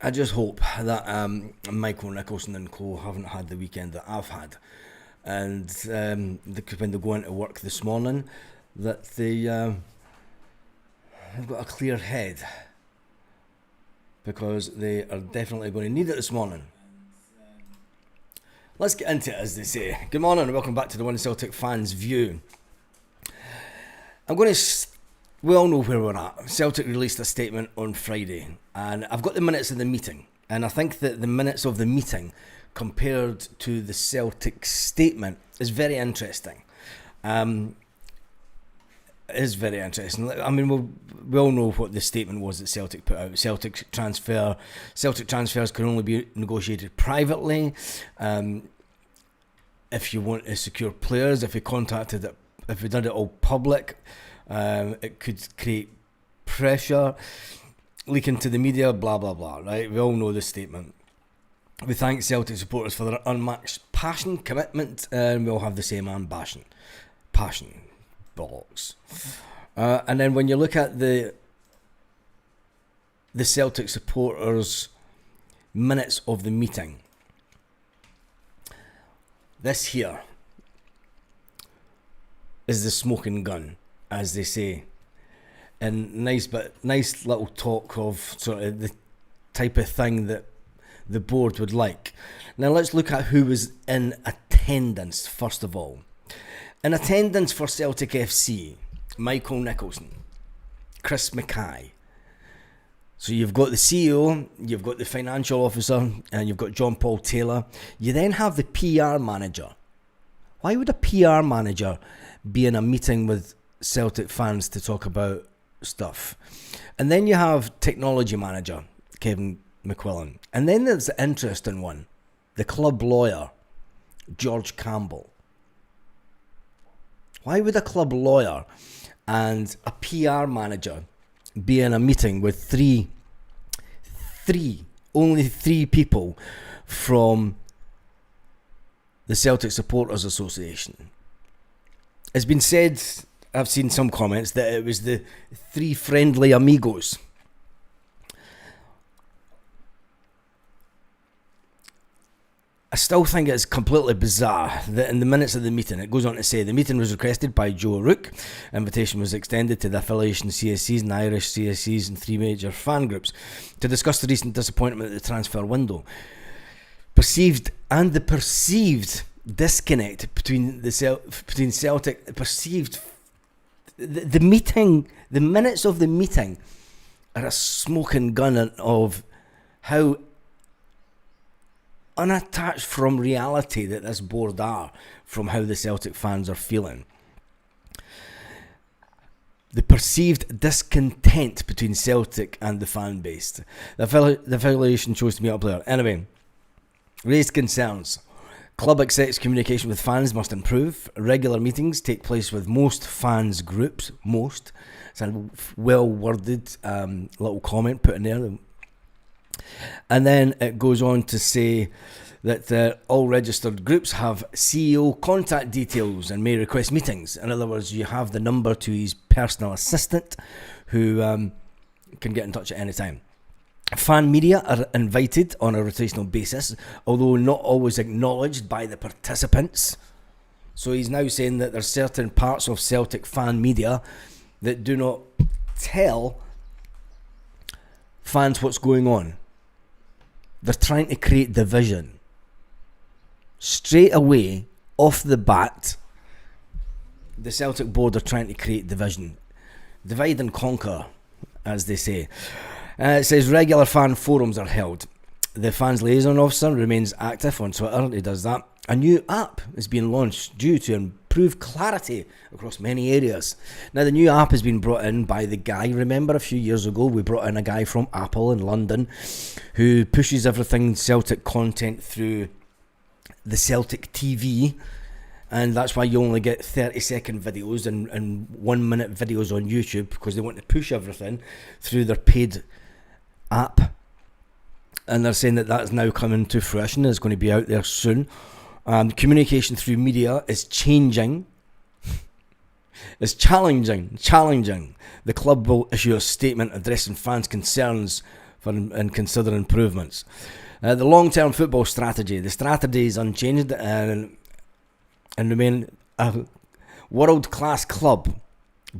I just hope that Michael Nicholson and co haven't had the weekend that I've had, and when they go into work this morning, that they've got a clear head, because they are definitely going to need it this morning. Let's get into it, as they say. Good morning and welcome back to the One Celtic Fans View. We all know where we're at. Celtic released a statement on Friday, and I've got the minutes of the meeting, and I think that the minutes of the meeting compared to the Celtic statement is very interesting. It is very interesting. I mean, we all know what the statement was that Celtic put out. Celtic transfers can only be negotiated privately. If you want to secure players, if we did it all public, it could create pressure, leaking to the media, blah blah blah. Right? We all know the statement. We thank Celtic supporters for their unmatched passion, commitment, and we all have the same ambition. Passion. Bollocks. And then when you look at the Celtic supporters' minutes of the meeting, this here is the smoking gun, as they say, and nice little talk of sort of the type of thing that the board would like. Now let's look at who was in attendance first of all. In attendance for Celtic FC, Michael Nicholson, Chris Mackay. So you've got the CEO, you've got the financial officer, and you've got John Paul Taylor. You then have the PR manager. Why would a PR manager be in a meeting with Celtic fans to talk about stuff? And then you have technology manager, Kevin McQuillan. And then there's the interesting one, the club lawyer, George Campbell. Why would a club lawyer and a PR manager be in a meeting with only three people from the Celtic Supporters Association? It's been said, I've seen some comments, that it was the three friendly amigos. I still think it's completely bizarre that in the minutes of the meeting, it goes on to say, the meeting was requested by Joe Rook. Invitation was extended to the affiliation CSCs and Irish CSCs and three major fan groups to discuss the recent disappointment at the transfer window. The perceived disconnect between Celtic, the meeting, the minutes of the meeting are a smoking gun of how unattached from reality that this board are from how the Celtic fans are feeling. The perceived discontent between Celtic and the fan base. The affiliation chose to meet up there. Anyway, raised concerns. Club execs communication with fans must improve. Regular meetings take place with most fans groups. Most. It's a well-worded little comment put in there. And then it goes on to say that all registered groups have CEO contact details and may request meetings. In other words, you have the number to his personal assistant who can get in touch at any time. Fan media are invited on a rotational basis, although not always acknowledged by the participants. So he's now saying that there's certain parts of Celtic fan media that do not tell fans what's going on. They're trying to create division. Straight away, off the bat, the Celtic board are trying to create division. Divide and conquer, as they say. It says regular fan forums are held. The fans liaison officer remains active on Twitter. He does that. A new app is being launched due to improve clarity across many areas. Now, the new app has been brought in by the guy. Remember a few years ago we brought in a guy from Apple in London who pushes everything Celtic content through the Celtic TV, and that's why you only get 30-second videos and 1 minute videos on YouTube, because they want to push everything through their paid app. And they're saying that that's now coming to fruition. It's going to be out there soon. Communication through media is changing. It's challenging. The club will issue a statement addressing fans' concerns and consider improvements. The long-term football strategy. The strategy is unchanged and remain a world-class club,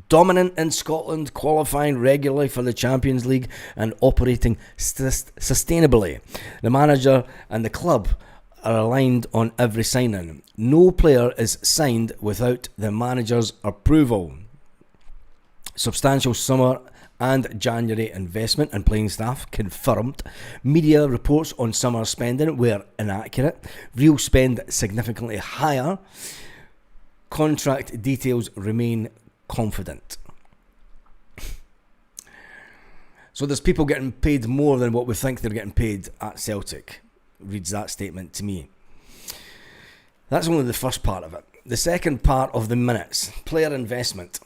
dominant in Scotland, qualifying regularly for the Champions League and operating sustainably. The manager and the club are aligned on every signing. No player is signed without the manager's approval. Substantial summer and January investment in playing staff confirmed. Media reports on summer spending were inaccurate. Real spend significantly higher. Contract details remain confident. So there's people getting paid more than what we think they're getting paid at Celtic, reads that statement to me. That's only the first part of it. The second part of the minutes, player investment.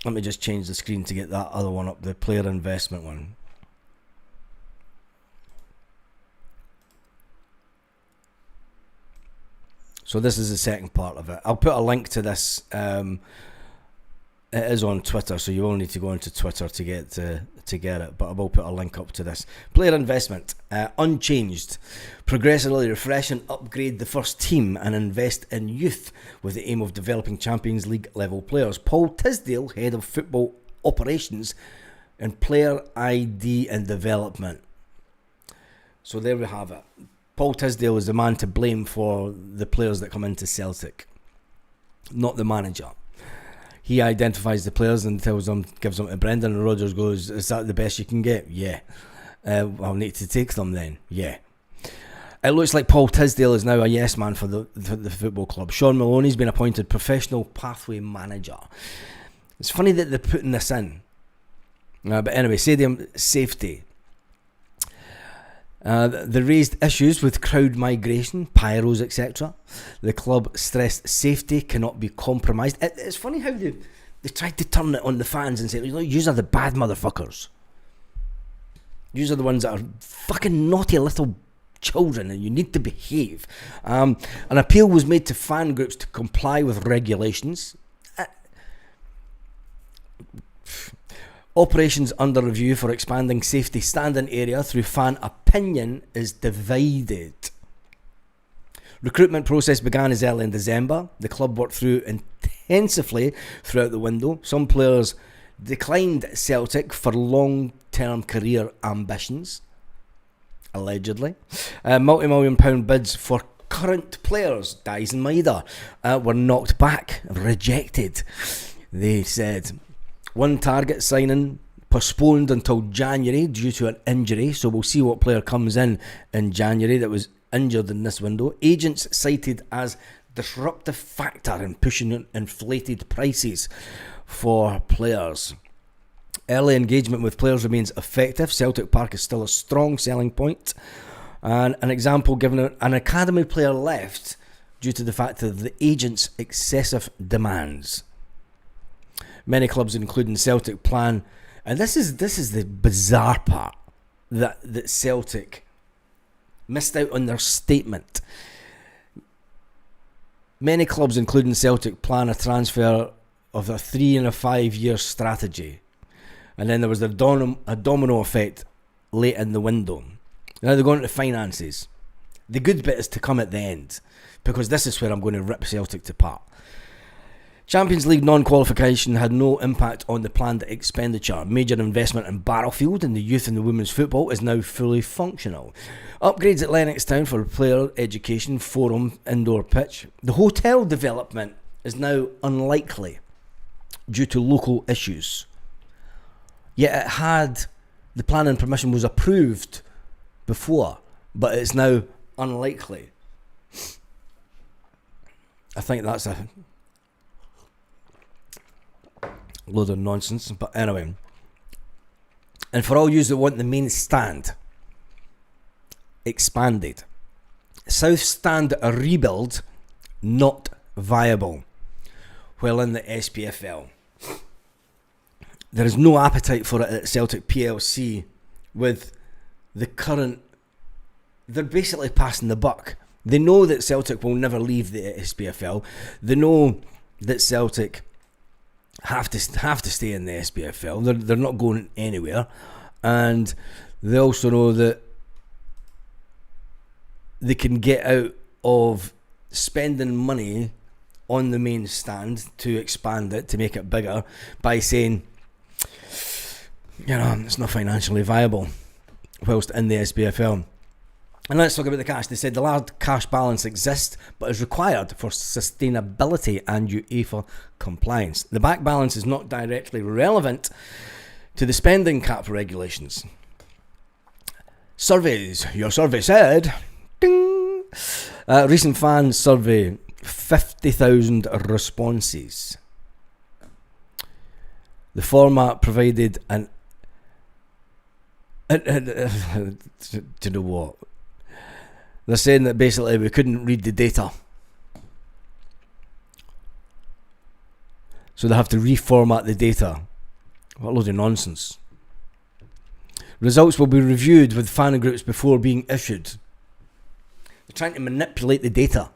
Let me just change the screen to get that other one up, the player investment one. So this is the second part of it. I'll put a link to this. It is on Twitter, so you will need to go onto Twitter to get it. But I will put a link up to this. Player investment, unchanged. Progressively refresh and upgrade the first team and invest in youth with the aim of developing Champions League level players. Paul Tisdale, head of football operations and player ID and development. So there we have it. Paul Tisdale is the man to blame for the players that come into Celtic, not the manager. He identifies the players and gives them to Brendan, and Rodgers goes, "Is that the best you can get?" Yeah. I'll need to take them then. Yeah. It looks like Paul Tisdale is now a yes man for the football club. Sean Maloney's been appointed professional pathway manager. It's funny that they're putting this in. But anyway, stadium safety. They raised issues with crowd migration, pyros, etc. The club stressed safety cannot be compromised. It's funny how they tried to turn it on the fans and say, "You are the bad motherfuckers. You are the ones that are fucking naughty little children and you need to behave." An appeal was made to fan groups to comply with regulations. Operations under review for expanding safety standing area through fan opinion is divided. Recruitment process began as early in December. The club worked through intensively throughout the window. Some players declined Celtic for long-term career ambitions, allegedly. Multi-million pound bids for current players, Dyes and Maida, were knocked back, rejected. They said one target signing postponed until January due to an injury, so we'll see what player comes in January that was injured in this window. Agents cited as disruptive factor in pushing inflated prices for players. Early engagement with players remains effective. Celtic Park is still a strong selling point. And an example given, an academy player left due to the fact of the agent's excessive demands. Many clubs, including Celtic, plan, and this is the bizarre part, that Celtic missed out on their statement. Many clubs, including Celtic, plan a transfer of a 3 and a 5 year strategy, and then there was a domino effect late in the window. Now they're going into finances. The good bit is to come at the end, because this is where I'm going to rip Celtic to part. Champions League non-qualification had no impact on the planned expenditure. Major investment in Barrowfield and the youth and the women's football is now fully functional. Upgrades at Lennoxtown for player education, forum, indoor pitch. The hotel development is now unlikely due to local issues. Yet it had, the planning permission was approved before, but it's now unlikely. I think that's a load of nonsense, but anyway. And for all yous that want the main stand expanded, South Stand a rebuild not viable. While in the SPFL, there is no appetite for it at Celtic PLC. With the current, they're basically passing the buck. They know that Celtic will never leave the SPFL. They know that Celtic have to stay in the SPFL. They're not going anywhere, and they also know that they can get out of spending money on the main stand to expand it, to make it bigger, by saying, it's not financially viable whilst in the SPFL. And let's talk about the cash. They said the large cash balance exists, but is required for sustainability and UEFA compliance. The back balance is not directly relevant to the spending cap regulations. Surveys. Your survey said, ding! Recent fan survey, 50,000 responses. The format provided an... do you know what? They're saying that basically we couldn't read the data. So they have to reformat the data. What a load of nonsense. Results will be reviewed with fan groups before being issued. They're trying to manipulate the data.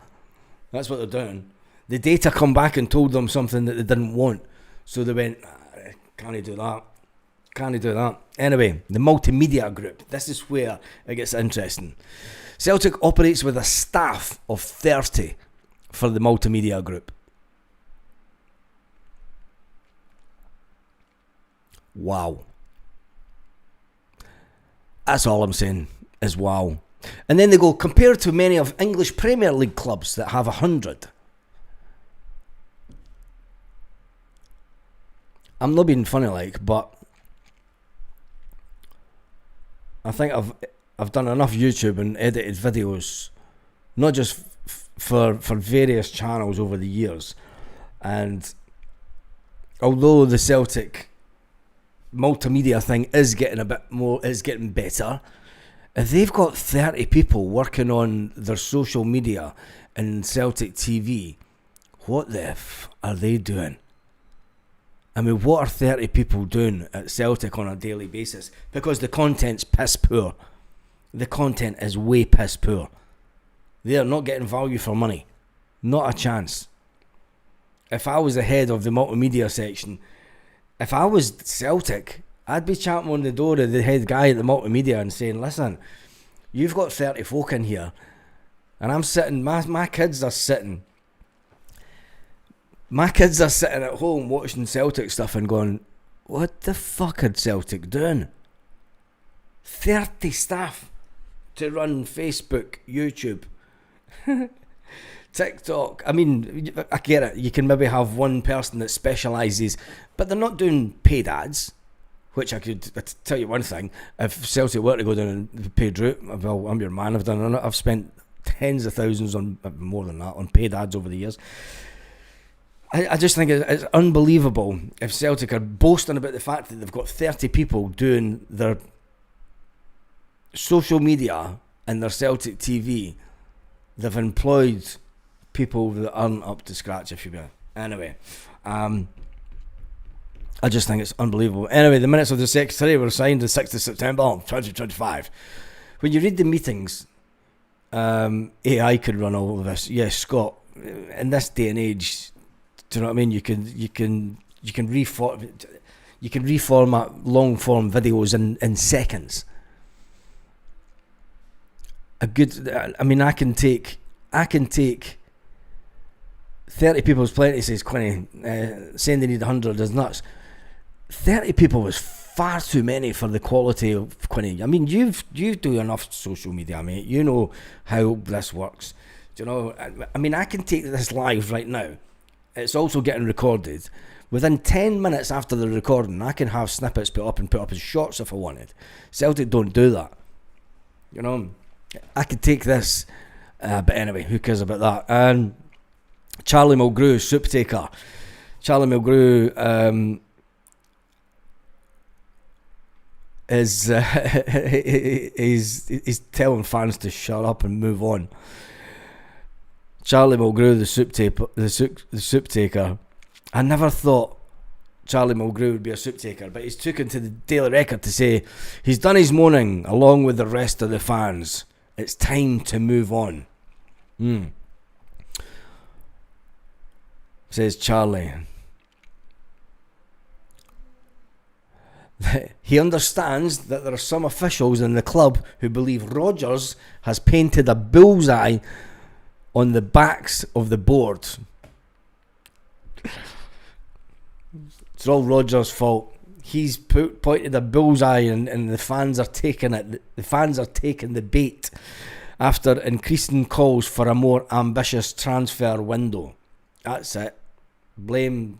That's what they're doing. The data come back and told them something that they didn't want. So they went, can't do that. Can't do that. Anyway, the multimedia group. This is where it gets interesting. Celtic operates with a staff of 30 for the multimedia group. Wow. That's all I'm saying is wow. And then they go, compared to many of English Premier League clubs that have 100. I'm not being funny but I think I've done enough YouTube and edited videos, not just for various channels over the years. And although the Celtic multimedia thing is getting better, if they've got 30 people working on their social media and Celtic TV, what the F are they doing? I mean, what are 30 people doing at Celtic on a daily basis? Because the content's piss poor. The content is way piss poor. They are not getting value for money. Not a chance. If I was the head of the multimedia section, if I was Celtic, I'd be champing on the door of the head guy at the multimedia and saying, listen, you've got 30 folk in here, and I'm sitting, my kids are sitting at home watching Celtic stuff and going, what the fuck are Celtic doing? 30 staff to run Facebook, YouTube, TikTok. I mean, I get it. You can maybe have one person that specialises, but they're not doing paid ads, which I tell you one thing. If Celtic were to go down and paid route, well, I'm your man. I've spent tens of thousands on, more than that, on paid ads over the years. I just think it's unbelievable if Celtic are boasting about the fact that they've got 30 people doing their social media and their Celtic TV. They've employed people that aren't up to scratch, if you will. Anyway, I just think it's unbelievable. Anyway, the minutes of the Secretary were signed the 6th of September 2025. When you read the meetings, AI could run all of this. Yes, Scott, in this day and age, do you know what I mean? You can reformat long form videos in seconds. I can take 30 people's plenty, says Quinny. Saying they need 100 is nuts. 30 people was far too many for the quality of Quinny. I mean, you do enough social media, mate. You know how this works. Do you know? I mean, I can take this live right now. It's also getting recorded. Within 10 minutes after the recording, I can have snippets put up as shorts if I wanted. Celtic don't do that. You know, I could take this, but anyway, who cares about that? And Charlie Mulgrew, soup taker. Charlie Mulgrew is he's telling fans to shut up and move on. Charlie Mulgrew, the soup taker. I never thought Charlie Mulgrew would be a soup taker, but he's taken to the Daily Record to say he's done his mourning along with the rest of the fans. It's time to move on. Says Charlie. He understands that there are some officials in the club who believe Rodgers has painted a bullseye on the backs of the board. It's all Rodgers' fault. He's pointed a bullseye and the fans are taking it. The fans are taking the bait after increasing calls for a more ambitious transfer window. That's it. Blame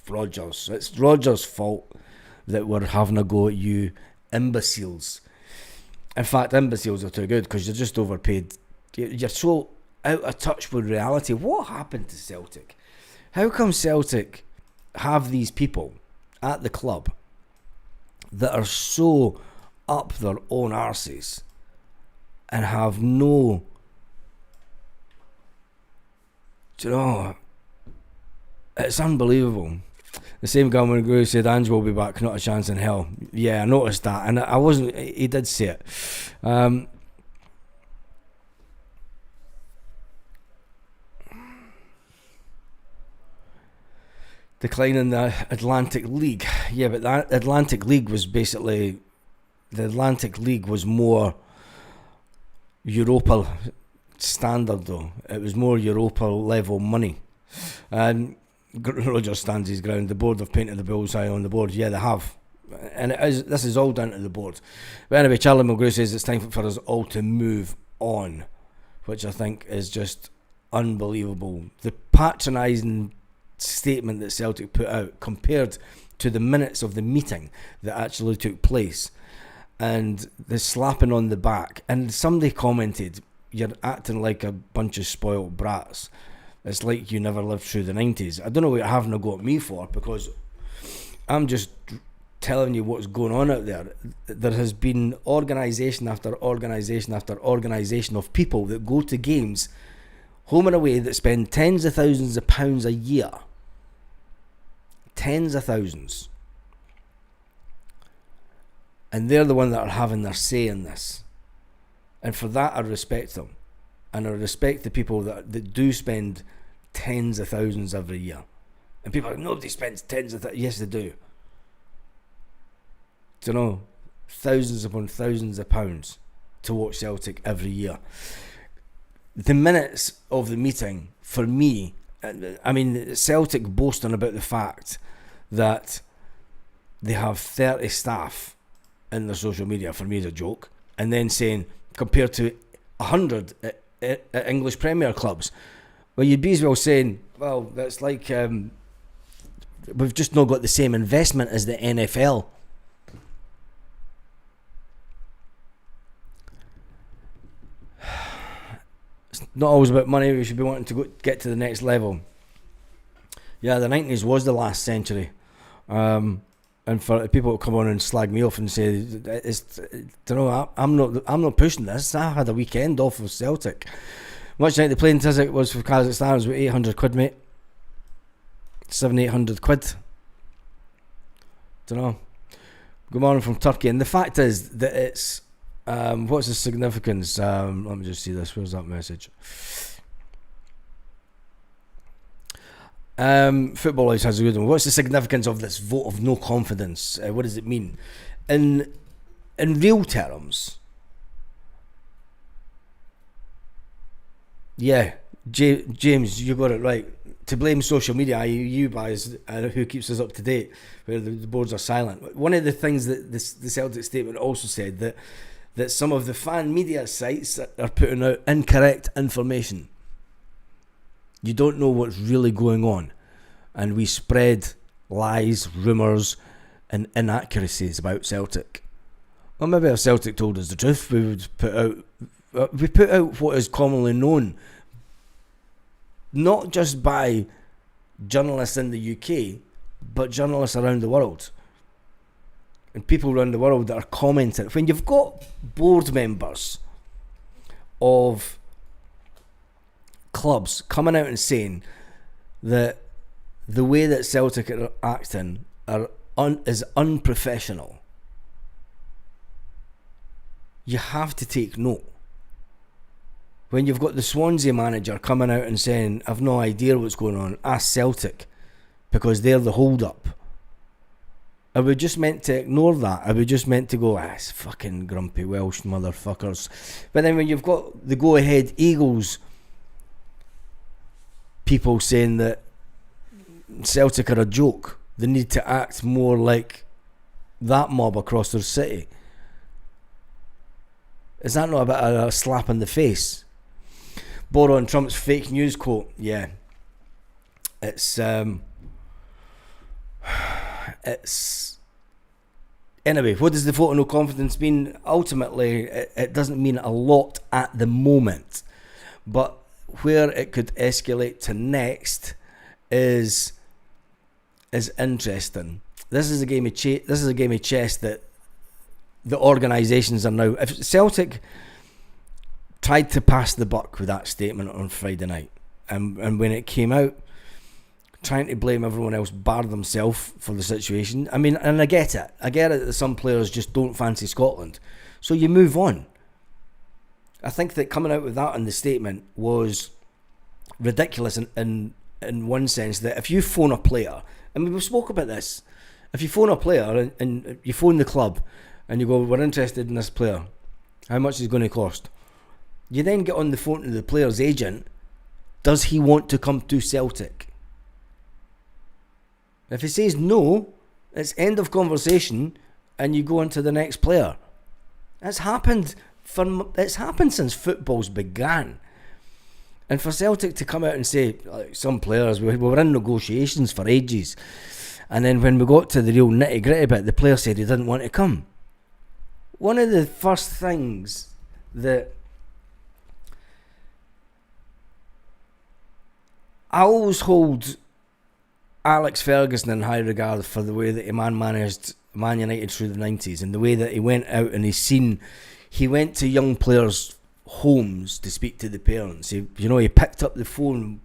Rodgers. It's Rodgers' fault that we're having a go at you imbeciles. In fact, imbeciles are too good because you're just overpaid. You're so out of touch with reality. What happened to Celtic? How come Celtic have these people at the club that are so up their own arses and have no, do you know, it's unbelievable. The same guy when Guru said Ange will be back, not a chance in hell. Yeah, I noticed that, and I wasn't. He did say it. Decline in the Atlantic League. Yeah, but the Atlantic League was basically, the Atlantic League was more Europa standard though. It was more Europa level money. And Rodgers stands his ground. The board have painted the bullseye on the board. Yeah, they have. And this is all down to the board. But anyway, Charlie Mulgrew says it's time for us all to move on, which I think is just unbelievable. The patronising statement that Celtic put out compared to the minutes of the meeting that actually took place and the slapping on the back, and somebody commented, you're acting like a bunch of spoiled brats, it's like you never lived through the 90s. I don't know what you're having a go at me for, because I'm just telling you what's going on out there. There has been organisation after organisation after organisation of people that go to games home and away that spend tens of thousands of pounds a year. Tens of thousands. And they're the ones that are having their say in this. And for that I respect them. And I respect the people that do spend tens of thousands every year. And people are like, nobody spends tens of thousands. Yes, they do. Do you know? Thousands upon thousands of pounds to watch Celtic every year. The minutes of the meeting, for me, I mean, Celtic boasting about the fact that they have 30 staff in their social media, for me is a joke, and then saying compared to 100 at English Premier clubs, well, you'd be as well saying, well, that's like we've just not got the same investment as the NFL. It's not always about money. We should be wanting to get to the next level. Yeah, the 90s was the last century. And for people to come on and slag me off and say, you know, I'm not pushing this. I had a weekend off with Celtic. Much like the plane ticket was for Kazakhstan, it was about 800 quid, mate. 700-800 quid. Don't know. Good morning from Turkey. And the fact is that it's what's the significance? Let me just see this. Where's that message? Football House has a good one. What's the significance of this vote of no confidence? What does it mean? In real terms, yeah, James, you got it right. To blame social media, i.e. you guys, who keeps us up to date, where the boards are silent. One of the things that the Celtic statement also said, that some of the fan media sites are putting out incorrect information. You don't know what's really going on, and we spread lies, rumours and inaccuracies about Celtic. Well, maybe if Celtic told us the truth, we would put out what is commonly known, not just by journalists in the UK, but journalists around the world. And people around the world that are commenting. When you've got board members of clubs coming out and saying that the way that Celtic are acting is unprofessional, you have to take note. When you've got the Swansea manager coming out and saying, I've no idea what's going on, ask Celtic, because they're the hold up. Are we just meant to ignore that? Are we just meant to go, it's fucking grumpy Welsh motherfuckers? But then when you've got the go-ahead Eagles people saying that Celtic are a joke, they need to act more like that mob across their city. Is that not a bit of a slap in the face? Borrowing Trump's fake news quote, yeah. It's anyway, what does the vote of no confidence mean? Ultimately, it doesn't mean a lot at the moment, but where it could escalate to next is interesting. This is a game of chess that the organisations are now. If Celtic tried to pass the buck with that statement on Friday night, and when it came out, trying to blame everyone else bar themselves for the situation. I mean, and I get it that some players just don't fancy Scotland, so you move on. I think that coming out with that in the statement was ridiculous in one sense, that if you phone a player, I mean, we spoke about this, if you phone a player and you phone the club and you go, we're interested in this player, how much is it going to cost? You then get on the phone to the player's agent, does he want to come to Celtic? If he says no, it's end of conversation and you go on to the next player. It's happened since football's began. And for Celtic to come out and say, like some players, we were in negotiations for ages, and then when we got to the real nitty gritty bit, the player said he didn't want to come. One of the first things that I always hold Alex Ferguson in high regard for the way that he managed Man United through the 90s, and the way that he went out and he went to young players' homes to speak to the parents. He picked up the phone.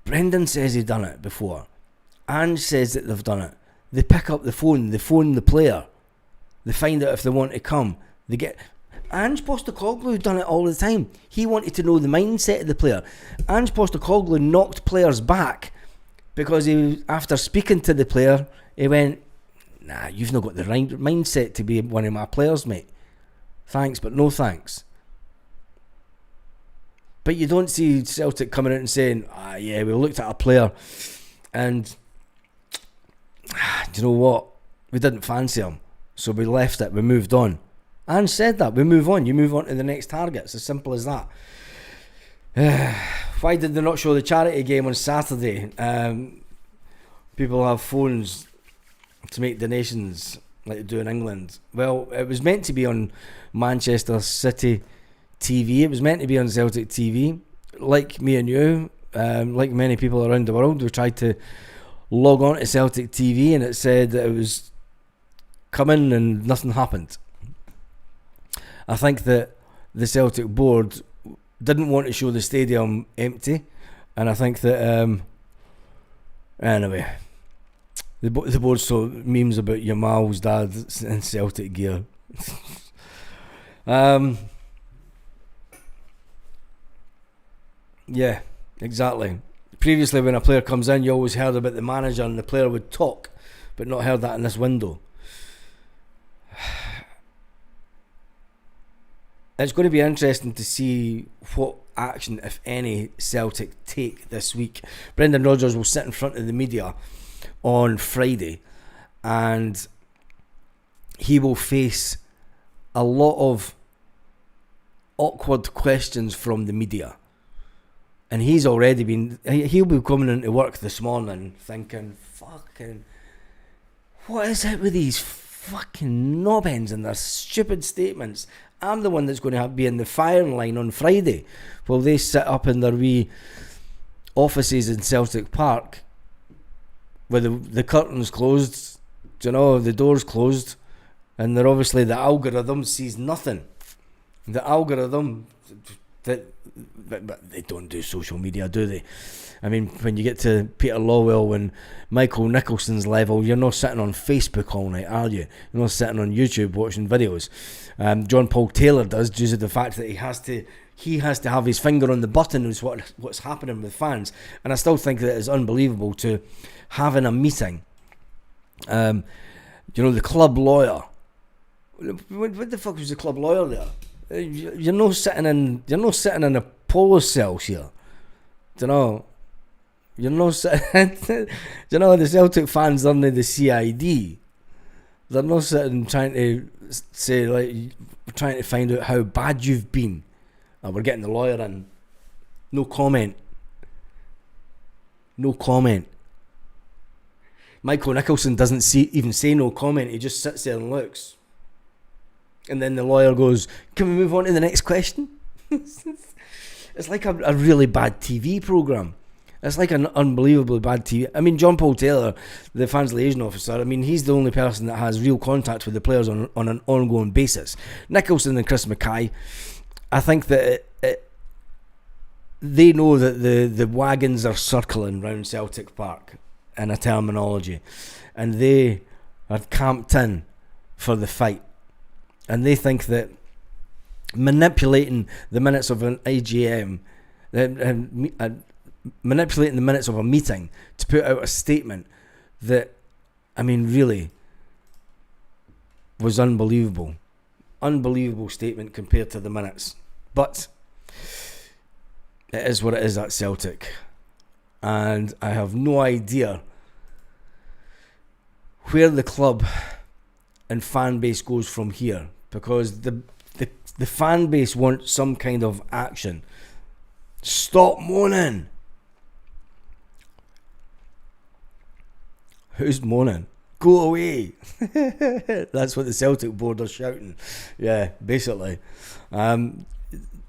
Brendan says he'd done it before. Ange says that they've done it. They pick up the phone, they phone the player, they find out if they want to come. They get... Ange Postecoglou done it all the time. He wanted to know the mindset of the player. Ange Postecoglou knocked players back because after speaking to the player, he went, nah, you've not got the right mindset to be one of my players, mate. Thanks, but no thanks. But you don't see Celtic coming out and saying, yeah, we looked at a player and do you know what? We didn't fancy him, so we left it, we moved on. Ange said that, we move on. You move on to the next target. It's as simple as that. Why did they not show the charity game on Saturday? People have phones to make donations like they do in England. Well, it was meant to be on Manchester City TV. It was meant to be on Celtic TV. Like me and you, like many people around the world, we tried to log on to Celtic TV and it said that it was coming and nothing happened. I think that the Celtic board didn't want to show the stadium empty, and I think that anyway, the board saw memes about Yamal's dad in Celtic gear. Yeah, exactly. Previously, when a player comes in, you always heard about the manager and the player would talk, but not heard that in this window. It's going to be interesting to see what action, if any, Celtic take this week. Brendan Rodgers will sit in front of the media on Friday and he will face a lot of awkward questions from the media. And he's already he'll be coming into work this morning thinking, fucking, what is it with these fucking knobheads and their stupid statements? I'm the one that's going to be in the firing line on Friday while they sit up in their wee offices in Celtic Park with the curtains closed, the doors closed, and they're obviously, the algorithm sees nothing. The algorithm, but they don't do social media, do they? I mean, when you get to Peter Lawwell and Michael Nicholson's level, you're not sitting on Facebook all night, are you? You're not sitting on YouTube watching videos. John Paul Taylor does, due to the fact that he has to have his finger on the button is what's happening with fans. And I still think that it's unbelievable to having a meeting The club lawyer. What the fuck was the club lawyer there? You're not sitting in a polo cells here. You're not sitting. The Celtic fans are not the CID. They're not sitting trying to say, like, trying to find out how bad you've been. Oh, we're getting the lawyer in. No comment. No comment. Michael Nicholson doesn't even say no comment. He just sits there and looks. And then the lawyer goes, "Can we move on to the next question?" It's like a really bad TV programme. It's like an unbelievably bad TV. I mean, John Paul Taylor, the fans liaison officer, he's the only person that has real contact with the players on an ongoing basis. Nicholson and Chris Mackay, I think that they know that the wagons are circling round Celtic Park in a terminology, and they are camped in for the fight. And they think that manipulating the minutes of an AGM, manipulating the minutes of a meeting to put out a statement that, really was unbelievable. Unbelievable statement compared to the minutes. But it is what it is at Celtic. And I have no idea where the club and fan base goes from here, because the fan base wants some kind of action. Stop moaning. Who's moaning? Go away. That's what the Celtic board are shouting. Yeah, basically. Do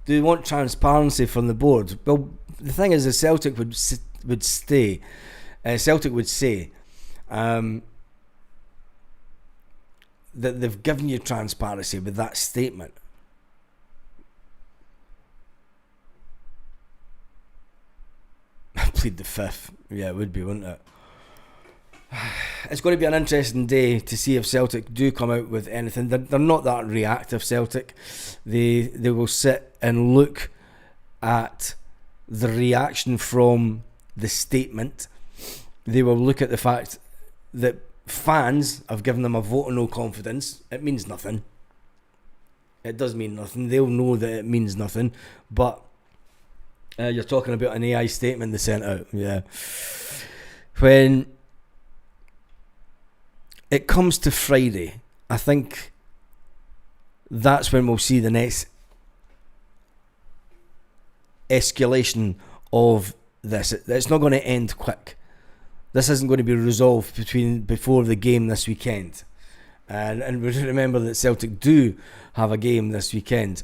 they want transparency from the board? Well, the thing is, the Celtic would say that they've given you transparency with that statement. I plead the fifth. Yeah, it would be, wouldn't it? It's going to be an interesting day to see if Celtic do come out with anything. They're not that reactive, Celtic. They will sit and look at the reaction from the statement. They will look at the fact that fans have given them a vote of no confidence. It means nothing. It does mean nothing. They'll know that it means nothing. But you're talking about an AI statement they sent out. Yeah. When it comes to Friday, I think that's when we'll see the next escalation of this. It's not going to end quick. This isn't going to be resolved before the game this weekend. And we remember that Celtic do have a game this weekend.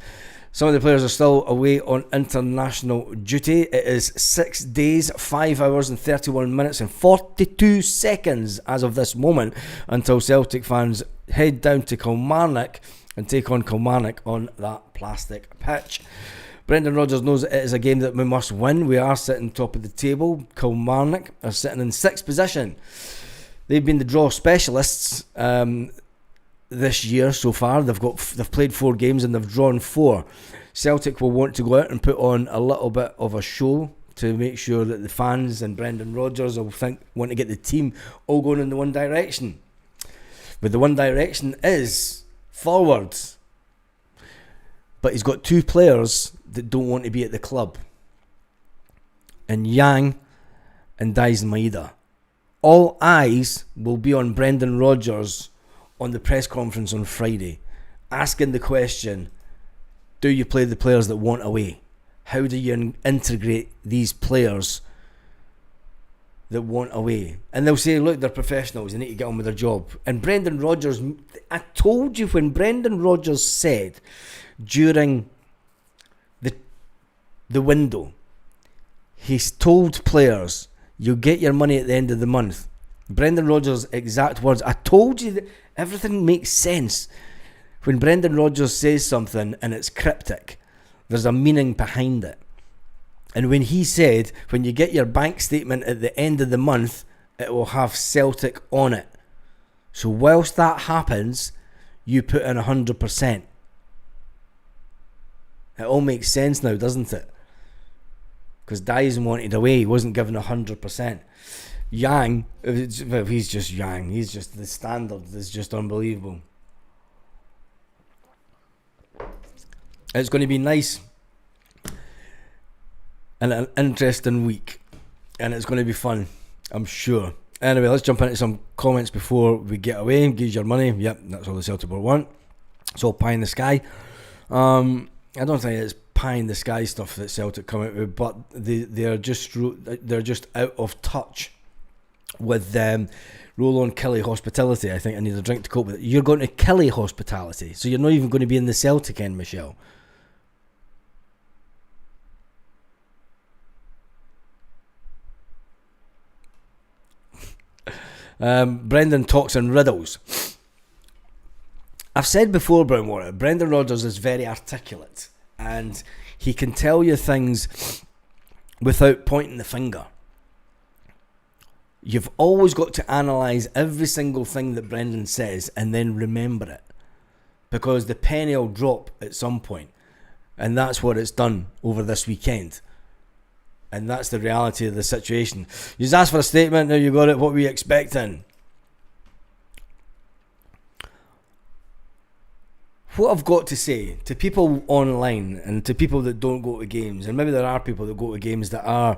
Some of the players are still away on international duty. It is 6 days, 5 hours and 31 minutes and 42 seconds as of this moment until Celtic fans head down to Kilmarnock and take on Kilmarnock on that plastic pitch. Brendan Rodgers knows it is a game that we must win. We are sitting top of the table. Kilmarnock are sitting in 6th position. They've been the draw specialists this year so far. They've played 4 games and they've drawn 4. Celtic will want to go out and put on a little bit of a show to make sure that the fans and Brendan Rodgers will want to get the team all going in the one direction. But the one direction is forwards. But he's got 2 players that don't want to be at the club, and Yang and Daizen Maeda. All eyes will be on Brendan Rodgers on the press conference on Friday, asking the question, do you play the players that want away? How do you integrate these players that want away? And they'll say, look, they're professionals, they need to get on with their job. And Brendan Rodgers, I told you when Brendan Rodgers said during the window, he's told players, you'll get your money at the end of the month. Brendan Rodgers' exact words. I told you that everything makes sense. When Brendan Rodgers says something and it's cryptic, there's a meaning behind it. And when he said, when you get your bank statement at the end of the month, it will have Celtic on it. So whilst that happens, you put in 100%. It all makes sense now, doesn't it? Because Dyson wanted away, he wasn't given 100%. Yang, well, he's just Yang. He's just the standard. It's just unbelievable. It's going to be nice and an interesting week, and it's going to be fun, I'm sure. Anyway, let's jump into some comments before we get away. Give your money. Yep, that's all the Celtic board want. It's all pie in the sky. I don't think it's pie in the sky stuff that Celtic come out with, but they're just out of touch with roll on Killie hospitality. I think I need a drink to cope with it. You're going to Killie hospitality, so you're not even going to be in the Celtic end, Michelle. Brendan talks in riddles. I've said before, Brownwater, Brendan Rodgers is very articulate and he can tell you things without pointing the finger. You've always got to analyse every single thing that Brendan says and then remember it, because the penny will drop at some point, and that's what it's done over this weekend. And that's the reality of the situation. You just asked for a statement, now you got it. What were you expecting? What I've got to say to people online and to people that don't go to games, and maybe there are people that go to games that are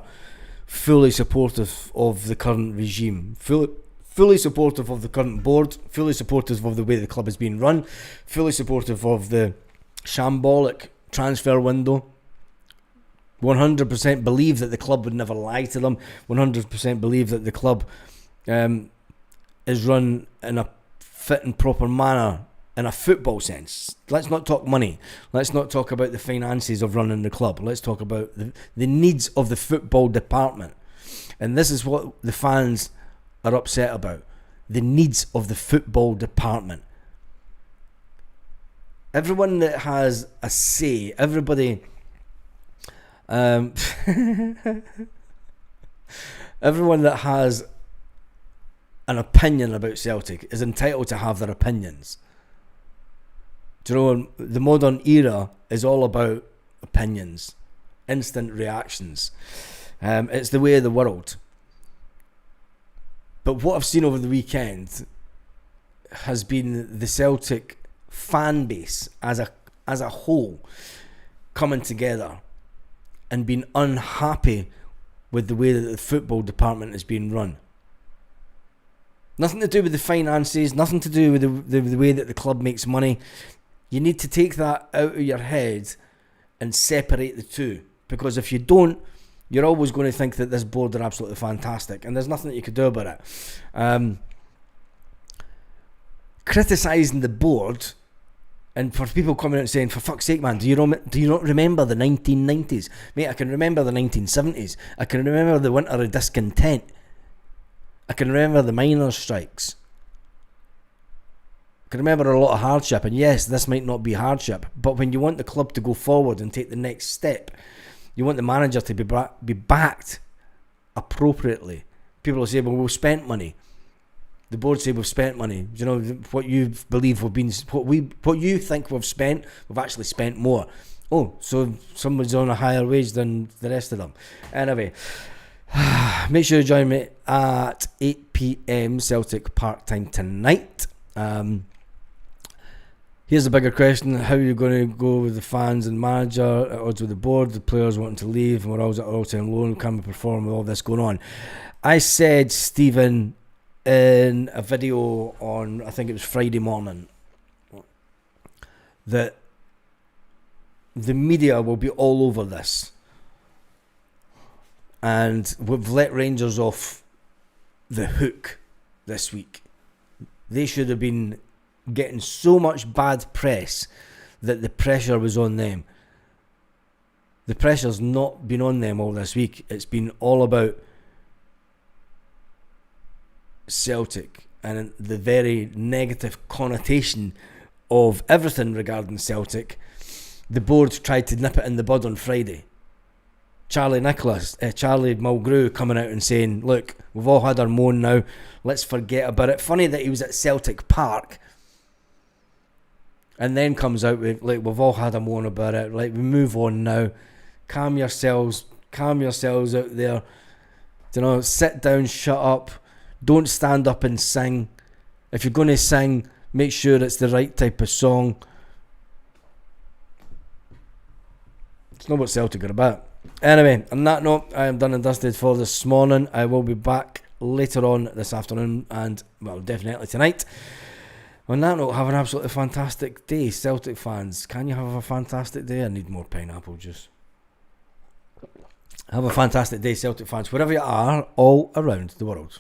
fully supportive of the current regime, fully supportive of the current board, fully supportive of the way the club has been run, fully supportive of the shambolic transfer window, 100% believe that the club would never lie to them, 100% believe that the club is run in a fit and proper manner in a football sense. Let's not talk money. Let's not talk about the finances of running the club. Let's talk about the needs of the football department. And this is what the fans are upset about. The needs of the football department. Everyone that has a say, everybody... everyone that has an opinion about Celtic is entitled to have their opinions. Do you know, the modern era is all about opinions, instant reactions. It's the way of the world. But what I've seen over the weekend has been the Celtic fan base as a whole coming together and being unhappy with the way that the football department is being run. Nothing to do with the finances, nothing to do with the way that the club makes money. You need to take that out of your head and separate the two. Because if you don't, you're always going to think that this board are absolutely fantastic. And there's nothing that you could do about it. Criticising the board, and for people coming out and saying, for fuck's sake, man, do you not remember the 1990s? Mate, I can remember the 1970s. I can remember the winter of discontent. I can remember the miners' strikes. I can remember a lot of hardship. And yes, this might not be hardship, but when you want the club to go forward and take the next step, you want the manager to be backed appropriately. People will say, well, we've spent money. The board say we've spent money. You know, what you believe we've been, what you think we've spent, we've actually spent more. Oh, so someone's on a higher wage than the rest of them. Anyway, make sure you join me at 8 p.m. Celtic Park time tonight. Here's a bigger question: how are you going to go with the fans and manager at odds with the board? The players wanting to leave, and we're always at all-time low. Can we perform with all this going on? I said, Stephen, in a video on, I think it was Friday morning, that the media will be all over this, and we've let Rangers off the hook this week. They should have been getting so much bad press that the pressure was on them. The pressure's not been on them all this week. It's been all about Celtic and the very negative connotation of everything regarding Celtic. The board tried to nip it in the bud on Friday. Charlie Mulgrew coming out and saying, look, we've all had our moan now, let's forget about it. Funny that he was at Celtic Park and then comes out with, like, we've all had a moan about it, like, we move on now, calm yourselves out there. You know, sit down, shut up. Don't stand up and sing. If you're going to sing, make sure it's the right type of song. It's not what Celtic are about. Anyway, on that note, I am done and dusted for this morning. I will be back later on this afternoon and, well, definitely tonight. On that note, have an absolutely fantastic day, Celtic fans. Can you have a fantastic day? I need more pineapple juice. Have a fantastic day, Celtic fans, wherever you are, all around the world.